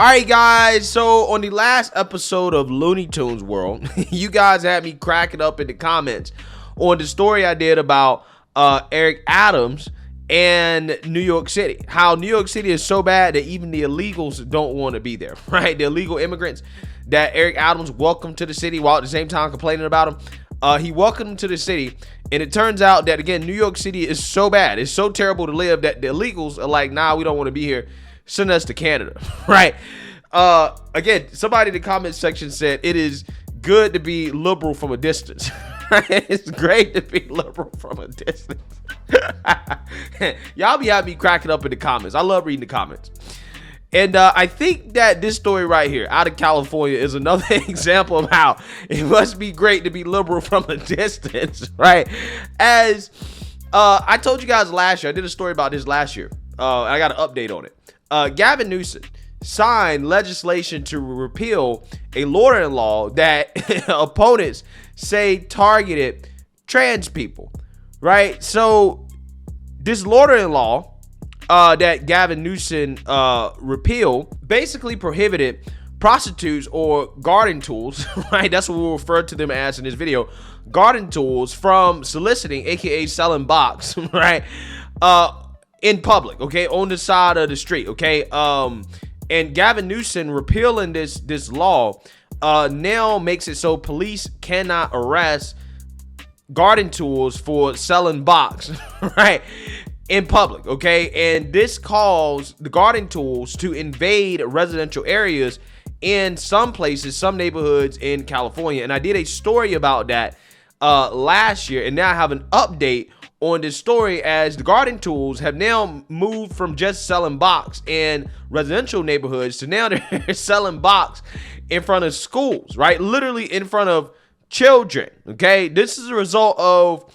All right, guys. So on the last episode of Looney Tunes World, you guys had me cracking up in the comments on the story I did about Eric Adams and New York City. How New York City is so bad that even the illegals don't want to be there, right? The illegal immigrants that Eric Adams welcomed to the city while at the same time complaining about them. He welcomed them to the city, and it turns out that, again, New York City is so bad. It's so terrible to live that the illegals are like, nah, we don't want to be here. Send us to Canada, right? Again, somebody in the comment section said it is good to be liberal from a distance. It's great to be liberal from a distance. Y'all be having me cracking up in the comments. I love reading the comments. And I think that this story right here out of California is another example of how it must be great to be liberal from a distance, right? As I told you guys last year, I did a story about this last year. I got an update on it. Gavin Newsome signed legislation to repeal a Florida law that opponents say targeted trans people, right? So this Florida law that Gavin Newsome repealed basically prohibited prostitutes or garden tools, right? That's what we'll refer to them as in this video. Garden tools from soliciting, aka selling box, right? In public, okay, on the side of the street, okay. And Gavin Newsome repealing this law now makes it so police cannot arrest garden tools for selling box, right, in public, okay. And this caused the garden tools to invade residential areas in some places, some neighborhoods in California. And I did a story about that last year, and now I have an update on this story as the garden tools have now moved from just selling box in residential neighborhoods to now they're selling box in front of schools, right? Literally in front of children, okay? This is a result of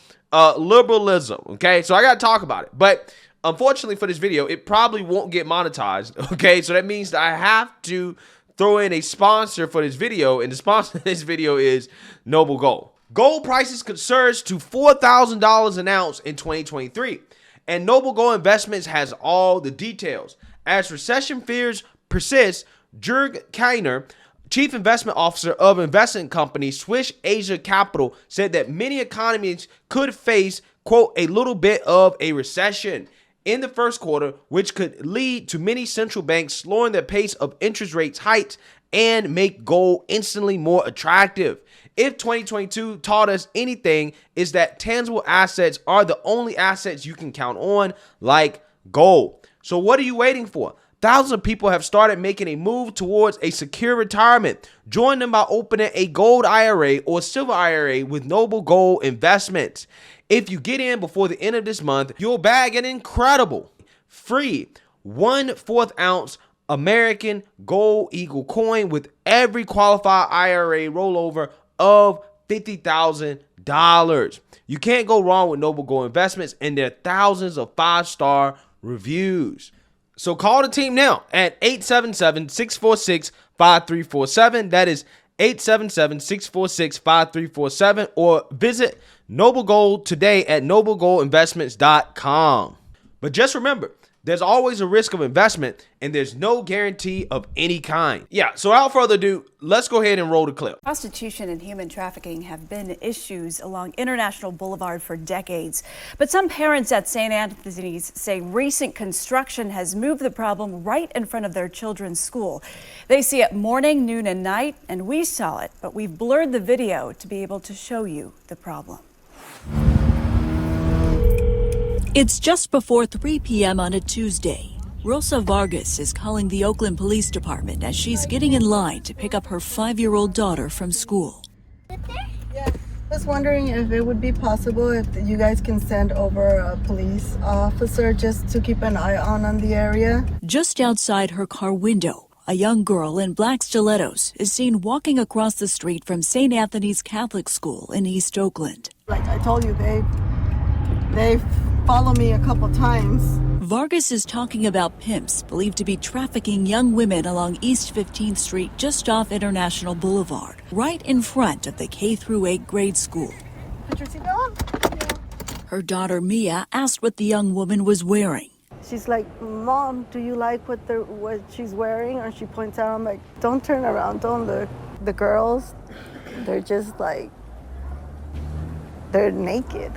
liberalism, okay? So I got to talk about it. But unfortunately for this video, it probably won't get monetized, okay? So that means that I have to throw in a sponsor for this video, and the sponsor of this video is Noble Gold. Gold prices could surge to $4,000 an ounce in 2023, and Noble Gold Investments has all the details. As recession fears persist, Jurg Kiner, chief investment officer of investment company Swiss Asia Capital, said that many economies could face, quote, a little bit of a recession in the first quarter, which could lead to many central banks slowing their pace of interest rates hikes and make gold instantly more attractive. If 2022 taught us anything, is that tangible assets are the only assets you can count on, like gold. So what are you waiting for? Thousands of people have started making a move towards a secure retirement. Join them by opening a gold IRA or silver IRA with Noble Gold Investments. If you get in before the end of this month, you'll bag an incredible free 1/4 ounce American Gold Eagle coin with every qualified IRA rollover of $50,000. You can't go wrong with Noble Gold Investments, and there are thousands of 5-star reviews. So call the team now at 877-646-5347. That is 877-646-5347, or visit Noble Gold today at noblegoldinvestments.com. But just remember, there's always a risk of investment, and there's no guarantee of any kind. Yeah, so without further ado, let's go ahead and roll the clip. Prostitution and human trafficking have been issues along International Boulevard for decades. But some parents at St. Anthony's say recent construction has moved the problem right in front of their children's school. They see it morning, noon, and night, and we saw it, but we've blurred the video to be able to show you the problem. It's just before 3 p.m. on a Tuesday. Rosa Vargas is calling the Oakland Police Department as she's getting in line to pick up her 5-year-old daughter from school. Yeah, I was wondering if it would be possible if you guys can send over a police officer just to keep an eye on the area. Just outside her car window, a young girl in black stilettos is seen walking across the street from St. Anthony's Catholic School in East Oakland. Like I told you, they follow me a couple times. Vargas is talking about pimps believed to be trafficking young women along East 15th Street just off International Boulevard, right in front of the K-8 grade school. Put your seatbelt on. Her daughter Mia asked what the young woman was wearing. She's like, Mom, do you like what she's wearing? Or she points out, I'm like, don't turn around, don't look. The girls, they're just like, they're naked.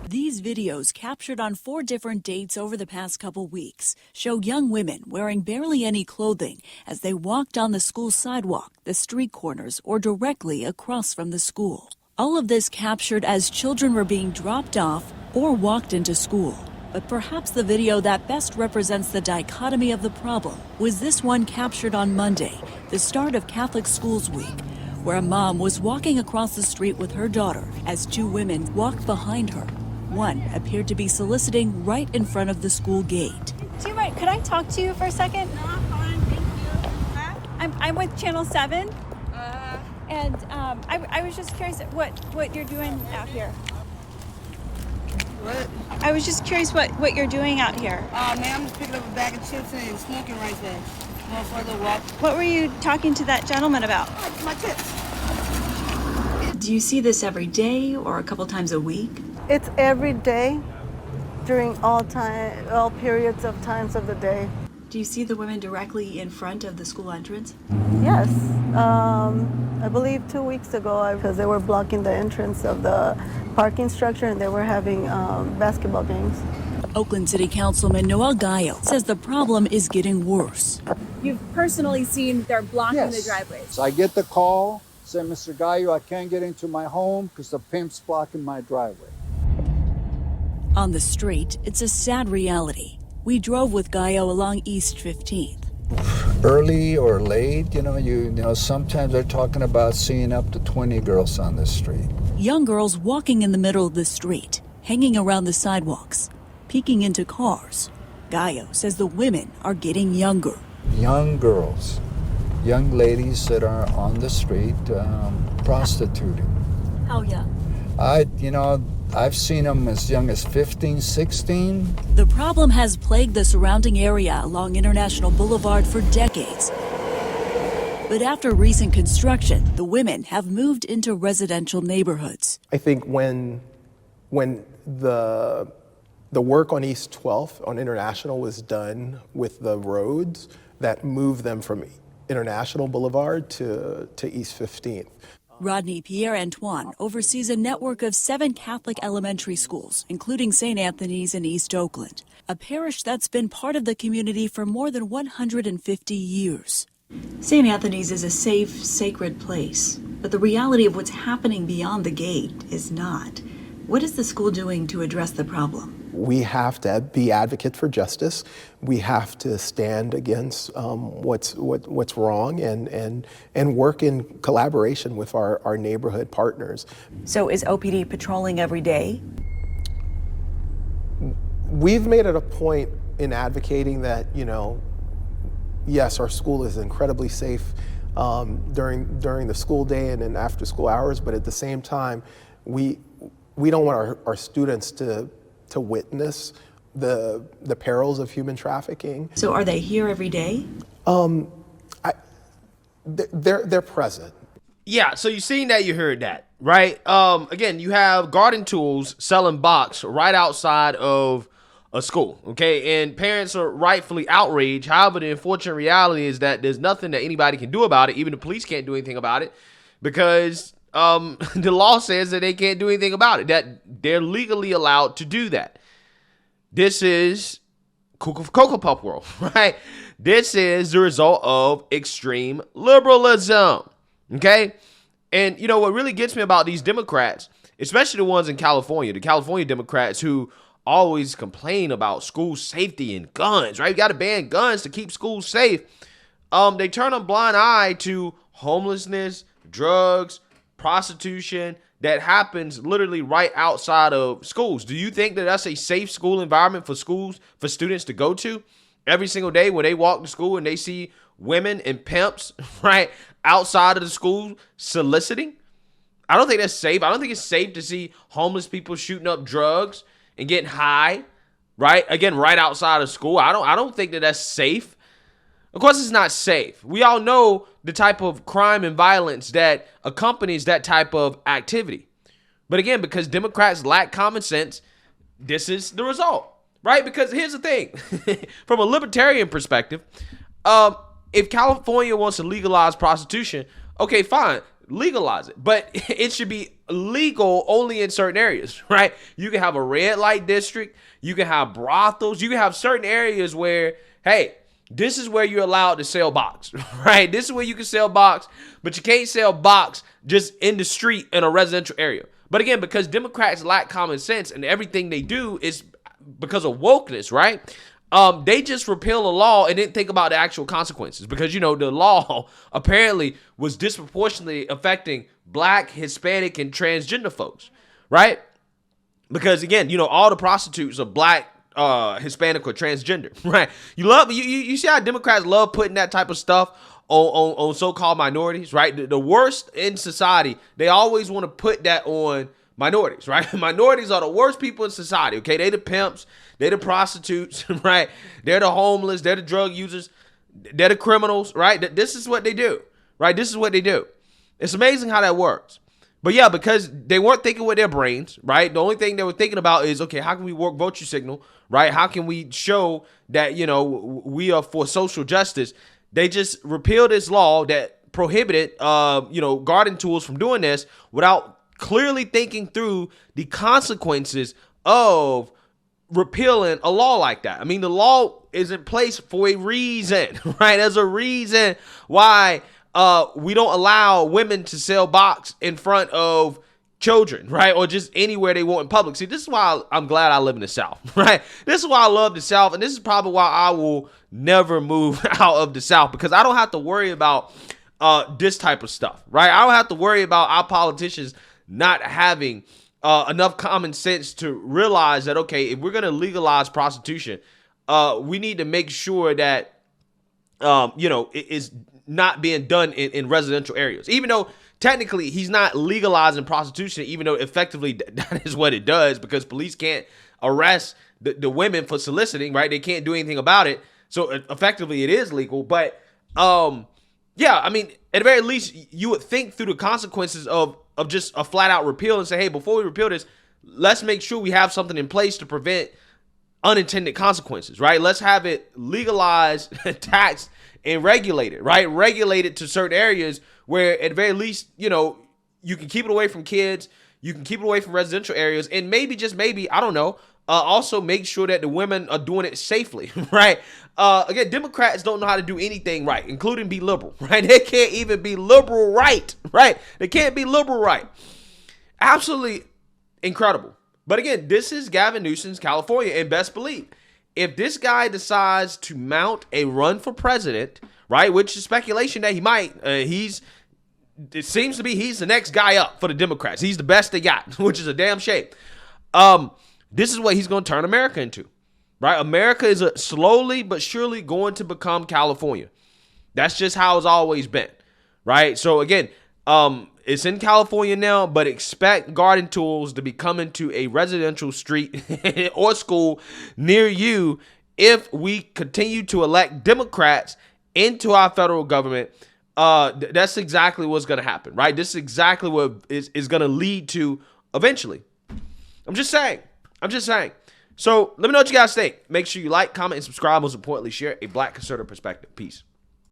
These videos, captured on 4 different dates over the past couple weeks, show young women wearing barely any clothing as they walk down the school sidewalk, the street corners, or directly across from the school. All of this captured as children were being dropped off or walked into school. But perhaps the video that best represents the dichotomy of the problem was this one captured on Monday, the start of Catholic Schools Week, where a mom was walking across the street with her daughter as 2 women walked behind her. One appeared to be soliciting right in front of the school gate. Do you mind? Could I talk to you for a second? No, I'm fine, thank you. Huh? I'm with Channel 7. And I was just curious what you're doing out here. What? I was just curious what you're doing out here. Man, I'm just picking up a bag of chips and smoking right there. Going for a little walk. What were you talking to that gentleman about? My chips. Do you see this every day or a couple times a week? It's every day during all periods of times of the day. Do you see the women directly in front of the school entrance? Yes. I believe 2 weeks ago, because they were blocking the entrance of the parking structure and they were having basketball games. Oakland City Councilman Noel Gallo says the problem is getting worse. You've personally seen they're blocking Yes. the driveways. So I get the call, say, Mr. Gallo, I can't get into my home because the pimp's blocking my driveway. On the street, it's a sad reality. We drove with Gallo along East 15th. Early or late, you know, sometimes they're talking about seeing up to 20 girls on the street. Young girls walking in the middle of the street, hanging around the sidewalks, peeking into cars. Gallo says the women are getting younger. Young girls, young ladies that are on the street prostituting. How young? I've seen them as young as 15, 16. The problem has plagued the surrounding area along International Boulevard for decades. But after recent construction, the women have moved into residential neighborhoods. I think when the work on East 12th on International was done with the roads that moved them from International Boulevard to East 15th. Rodney Pierre-Antoine oversees a network of 7 Catholic elementary schools, including St. Anthony's in East Oakland, a parish that's been part of the community for more than 150 years. St. Anthony's is a safe, sacred place, but the reality of what's happening beyond the gate is not. What is the school doing to address the problem? We have to be advocates for justice. We have to stand against what's wrong and work in collaboration with our neighborhood partners. So is OPD patrolling every day? We've made it a point in advocating that, yes, our school is incredibly safe during the school day and in after school hours, but at the same time, we don't want our students to witness the perils of human trafficking. So are they here every day? They're present. Yeah, so you seen that, you heard that, right? Again, you have garden tools selling box right outside of a school, okay? And parents are rightfully outraged. However, the unfortunate reality is that there's nothing that anybody can do about it. Even the police can't do anything about it because the law says that they can't do anything about it, that they're legally allowed to do that. This is Cocoa Puff world, right? This is the result of extreme liberalism, okay? And what really gets me about these Democrats, especially the ones in California, the California Democrats who always complain about school safety and guns, right? You got to ban guns to keep schools safe. They turn a blind eye to homelessness, drugs, prostitution that happens literally right outside of schools. Do you think that that's a safe school environment for students to go to every single day when they walk to school and they see women and pimps right outside of the school soliciting? I don't think that's safe. I don't think it's safe to see homeless people shooting up drugs and getting high, right? Again, right outside of school. I don't think that that's safe. Of course, it's not safe. We all know the type of crime and violence that accompanies that type of activity. But again, because Democrats lack common sense, this is the result, right? right? Because here's the thing, from a libertarian perspective, if California wants to legalize prostitution, okay, fine, legalize it. But it should be legal only in certain areas, right? You can have a red light district. You can have brothels. You can have certain areas where, hey, this is where you're allowed to sell box, right? This is where you can sell box, but you can't sell box just in the street in a residential area. But again, because Democrats lack common sense and everything they do is because of wokeness, right? They just repeal a law and didn't think about the actual consequences because, you know, the law apparently was disproportionately affecting Black, Hispanic, and transgender folks, right? Because, again, you know, all the prostitutes are Black, Hispanic, or transgender, right? You see how Democrats love putting that type of stuff on so-called minorities, right? The worst in society, they always want to put that on minorities, right? Minorities are the worst people in society, okay? They the pimps, they the prostitutes, right? They're the homeless, they're the drug users, they're the criminals, right? This is what they do, right? This is what they do. It's amazing how that works. But yeah, because they weren't thinking with their brains, right? The only thing they were thinking about is, okay, how can we work virtue signal, right? How can we show that, you know, we are for social justice? They just repealed this law that prohibited, you know, garden tools from doing this without clearly thinking through the consequences of repealing a law like that. I mean, the law is in place for a reason, right? There's a reason why we don't allow women to sell box in front of children, right? Or just anywhere they want in public. See, this is why I'm glad I live in the South, right? This is why I love the South. And this is probably why I will never move out of the South, because I don't have to worry about this type of stuff, right? I don't have to worry about our politicians not having enough common sense to realize that, okay, if we're going to legalize prostitution, we need to make sure that, you know, it is not being done in residential areas. Even though technically he's not legalizing prostitution, even though effectively that is what it does, because police can't arrest the women for soliciting, right? They can't do anything about it. So effectively it is legal. But yeah, I mean, at the very least, you would think through the consequences of just a flat out repeal and say, hey, before we repeal this, let's make sure we have something in place to prevent unintended consequences, right? Let's have it legalized, taxed, and regulated, right? Regulated to certain areas where at the very least, you know, you can keep it away from kids, you can keep it away from residential areas, and maybe, just maybe, I don't know, also make sure that the women are doing it safely, right? Again, Democrats don't know how to do anything right, including be liberal, right? They can't even be liberal right, right? They can't be liberal right. Absolutely incredible. But again, this is Gavin Newsom's California, and best believe, if this guy decides to mount a run for president, right, which is speculation that he might, it seems to be he's the next guy up for the Democrats. He's the best they got, which is a damn shame. This is what he's going to turn America into, right? America is slowly but surely going to become California. That's just how it's always been, right? So again, it's in California now, but expect garden tools to be coming to a residential street or school near you if we continue to elect Democrats into our federal government. That's exactly what's going to happen, right? This is exactly what is going to lead to eventually. I'm just saying. So let me know what you guys think. Make sure you like, comment, and subscribe. Most importantly, share a Black conservative perspective. Peace.